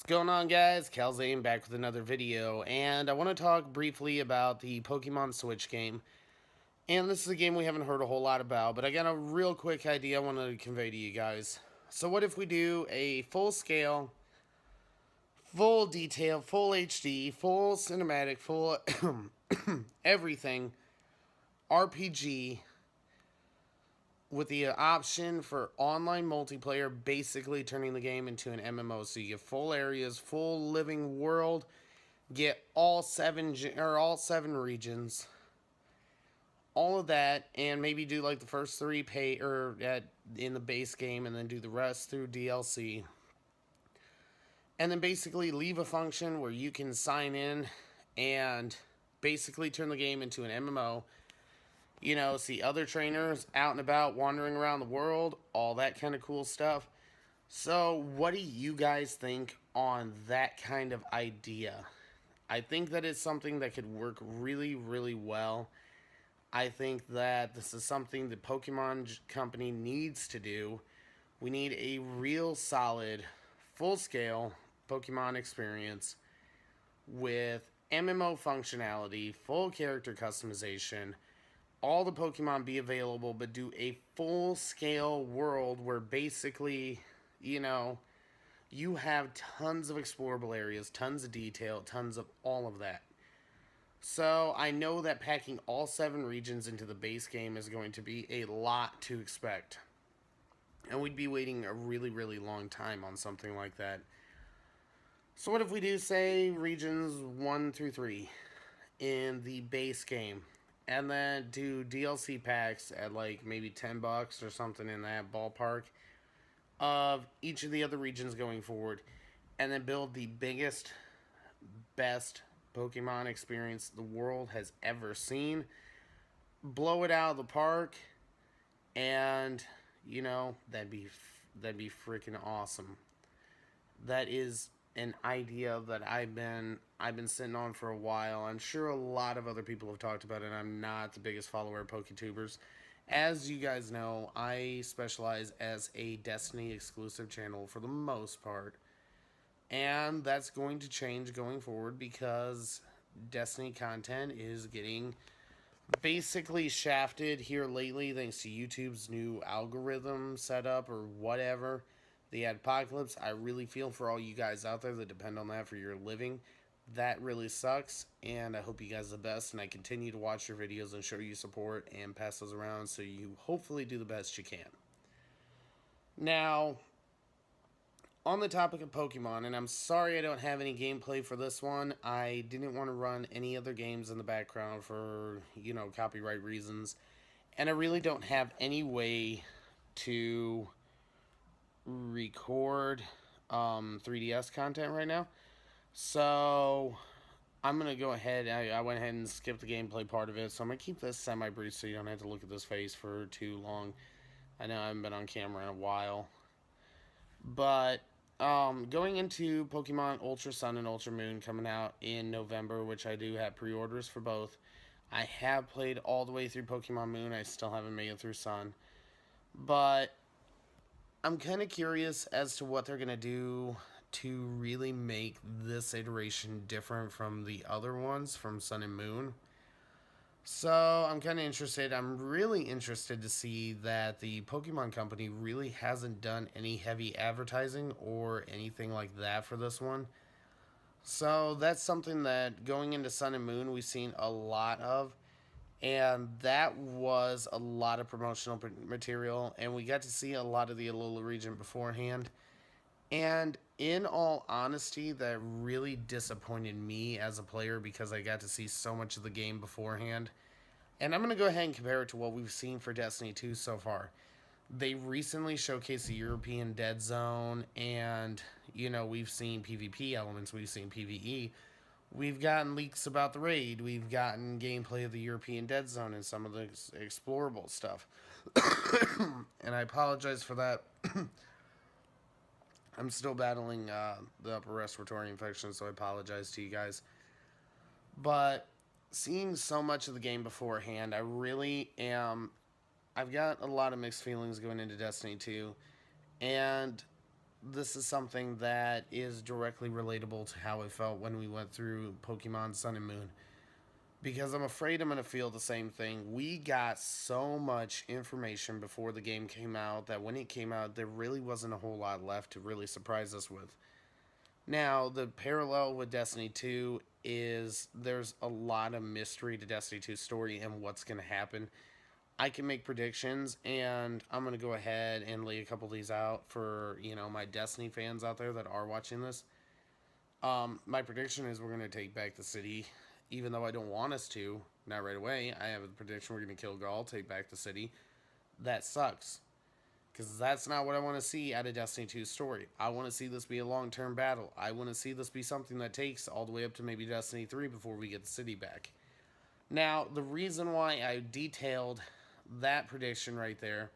Going on, guys? Calzane back with another video, and I want to talk briefly about the Pokemon Switch game. And this is a game we haven't heard a whole lot about, but I got a real quick idea I want to convey to you guys. So what if we do a full scale, full detail, full HD, full cinematic, full everything RPG with the option for online multiplayer, basically turning the game into an MMO. So you get full areas, full living world, get all seven regions, all of that, and maybe do like the first three in the base game, and then do the rest through DLC, and then basically leave a function where you can sign in and basically turn the game into an MMO. You know, see other trainers out and about wandering around the world, all that kind of cool stuff. So, what do you guys think on that kind of idea? I think that it's something that could work really, really well. I think that this is something the Pokemon company needs to do. We need a real solid, full-scale Pokemon experience with MMO functionality, full character customization, all the Pokemon be available, but do a full-scale world where basically, you have tons of explorable areas, tons of detail, tons of all of that. So I know that packing all 7 regions into the base game is going to be a lot to expect. And we'd be waiting a really, really long time on something like that. So what if we do, say, regions 1 through 3 in the base game? And then do DLC packs at like maybe $10 or something in that ballpark of each of the other regions going forward. And then build the biggest, best Pokemon experience the world has ever seen. Blow it out of the park, and that'd be freaking awesome. That is an idea that I've been sitting on for a while. I'm sure a lot of other people have talked about it. I'm not the biggest follower of PokeTubers. As you guys know, I specialize as a Destiny exclusive channel for the most part. And that's going to change going forward because Destiny content is getting basically shafted here lately thanks to YouTube's new algorithm setup or whatever. The apocalypse, I really feel for all you guys out there that depend on that for your living. That really sucks, and I hope you guys are the best, and I continue to watch your videos and show you support and pass those around so you hopefully do the best you can. Now, on the topic of Pokemon, and I'm sorry I don't have any gameplay for this one. I didn't want to run any other games in the background for, copyright reasons. And I really don't have any way to record 3DS content right now. So I'm going to go ahead. I went ahead and skipped the gameplay part of it. So I'm going to keep this semi-brief so you don't have to look at this face for too long. I know I haven't been on camera in a while. But going into Pokemon Ultra Sun and Ultra Moon coming out in November, which I do have pre-orders for both. I have played all the way through Pokemon Moon. I still haven't made it through Sun. But I'm kind of curious as to what they're going to do to really make this iteration different from the other ones from Sun and Moon. So I'm kind of interested. I'm really interested to see that the Pokemon Company really hasn't done any heavy advertising or anything like that for this one. So that's something that going into Sun and Moon we've seen a lot of. And that was a lot of promotional material. And we got to see a lot of the Alola region beforehand. And in all honesty, that really disappointed me as a player because I got to see so much of the game beforehand. And I'm going to go ahead and compare it to what we've seen for Destiny 2 so far. They recently showcased the European Dead Zone, and, we've seen PvP elements, we've seen PvE. We've gotten leaks about the raid, we've gotten gameplay of the European Dead Zone and some of the explorable stuff. And I apologize for that. I'm still battling the upper respiratory infection, so I apologize to you guys. But seeing so much of the game beforehand, I really am. I've got a lot of mixed feelings going into Destiny 2. And this is something that is directly relatable to how I felt when we went through Pokemon Sun and Moon. Because I'm afraid I'm going to feel the same thing. We got so much information before the game came out that when it came out, there really wasn't a whole lot left to really surprise us with. Now, the parallel with Destiny 2 is there's a lot of mystery to Destiny 2's story and what's going to happen. I can make predictions, and I'm going to go ahead and lay a couple of these out for, my Destiny fans out there that are watching this. My prediction is we're going to take back the city, even though I don't want us to, not right away. I have a prediction we're going to kill Gaul, take back the city. That sucks. Because that's not what I want to see out of Destiny 2's story. I want to see this be a long-term battle. I want to see this be something that takes all the way up to maybe Destiny 3 before we get the city back. Now, the reason why I detailed that prediction right there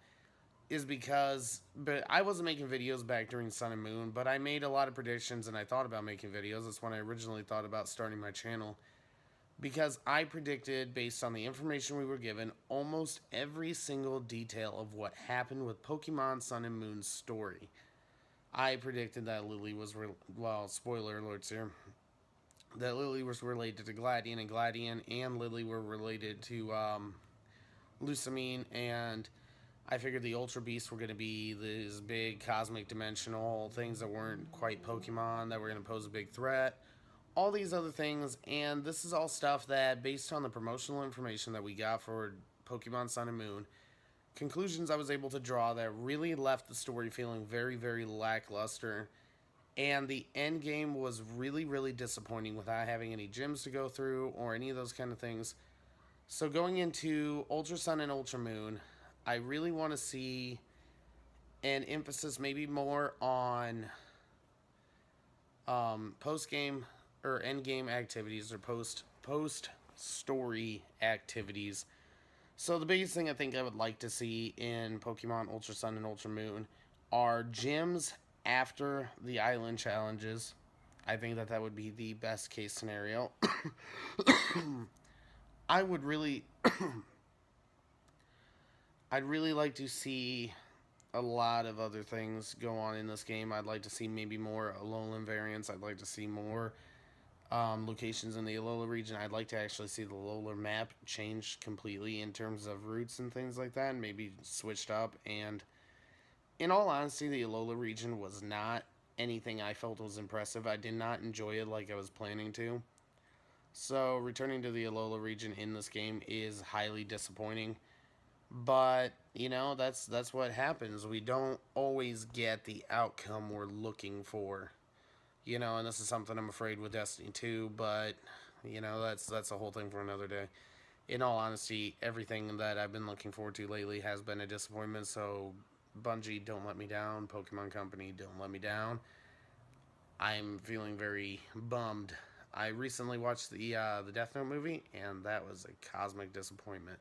is because, but I wasn't making videos back during Sun and Moon, but I made a lot of predictions and I thought about making videos. That's when I originally thought about starting my channel. Because I predicted, based on the information we were given, almost every single detail of what happened with Pokemon Sun and Moon's story. I predicted that Lily was, well, spoiler alerts here, that Lily was related to Gladian, and Gladian and Lily were related to Lusamine, and I figured the Ultra Beasts were going to be these big cosmic dimensional things that weren't quite Pokemon, that were going to pose a big threat. All these other things, and this is all stuff that, based on the promotional information that we got for Pokemon Sun and Moon, conclusions I was able to draw that really left the story feeling very, very lackluster, and the end game was really, really disappointing without having any gyms to go through or any of those kind of things. So going into Ultra Sun and Ultra Moon, I really want to see an emphasis maybe more on post-game or end game activities or post story activities. So the biggest thing I think I would like to see in Pokemon Ultra Sun and Ultra Moon are gyms after the island challenges. I think that would be the best case scenario. I would really I'd really like to see a lot of other things go on in this game. I'd like to see maybe more Alolan variants. I'd like to see more locations in the Alola region. I'd like to actually see the Alola map changed completely in terms of routes and things like that, and maybe switched up. And in all honesty, the Alola region was not anything I felt was impressive. I did not enjoy it like I was planning to. So returning to the Alola region in this game is highly disappointing. But, that's what happens. We don't always get the outcome we're looking for. And this is something I'm afraid with Destiny 2, but, that's a whole thing for another day. In all honesty, everything that I've been looking forward to lately has been a disappointment, so Bungie, don't let me down. Pokemon Company, don't let me down. I'm feeling very bummed. I recently watched the Death Note movie, and that was a cosmic disappointment.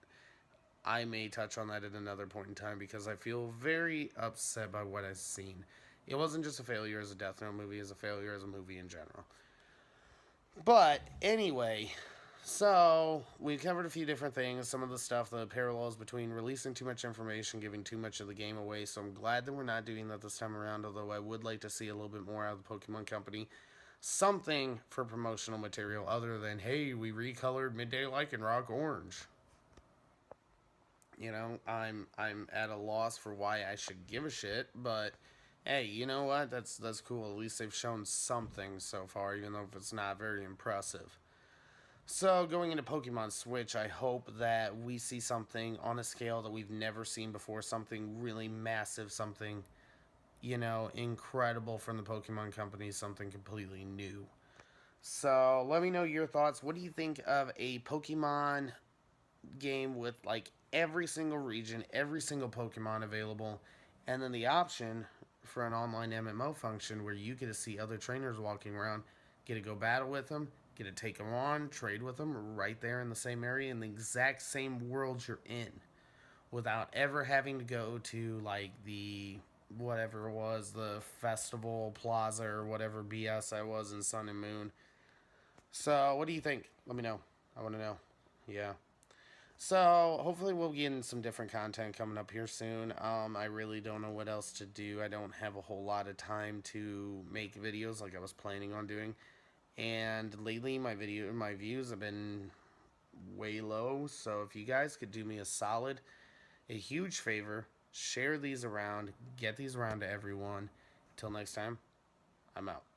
I may touch on that at another point in time because I feel very upset by what I've seen. It wasn't just a failure as a Death Note movie, it's a failure as a movie in general. But anyway, so we've covered a few different things. Some of the stuff, the parallels between releasing too much information, giving too much of the game away. So I'm glad that we're not doing that this time around, although I would like to see a little bit more out of the Pokemon Company. Something for promotional material other than, hey, we recolored Midday Lycanroc orange. I'm at a loss for why I should give a shit, but hey, you know what? That's cool. At least they've shown something so far, even though it's not very impressive. So going into Pokemon Switch, I hope that we see something on a scale that we've never seen before, something really massive, something, incredible from the Pokemon Company, something completely new. So let me know your thoughts. What do you think of a Pokemon game with every single region, every single Pokemon available, and then the option for an online MMO function where you get to see other trainers walking around, get to go battle with them, get to take them on, trade with them right there in the same area in the exact same world you're in, without ever having to go to the whatever it was, the festival plaza or whatever BS I was in Sun and Moon. So what do you think? Let me know. I want to know. Yeah. So hopefully we'll get in some different content coming up here soon. I really don't know what else to do. I don't have a whole lot of time to make videos like I was planning on doing. And lately my views have been way low. So if you guys could do me a huge favor, share these around, get these around to everyone. Until next time, I'm out.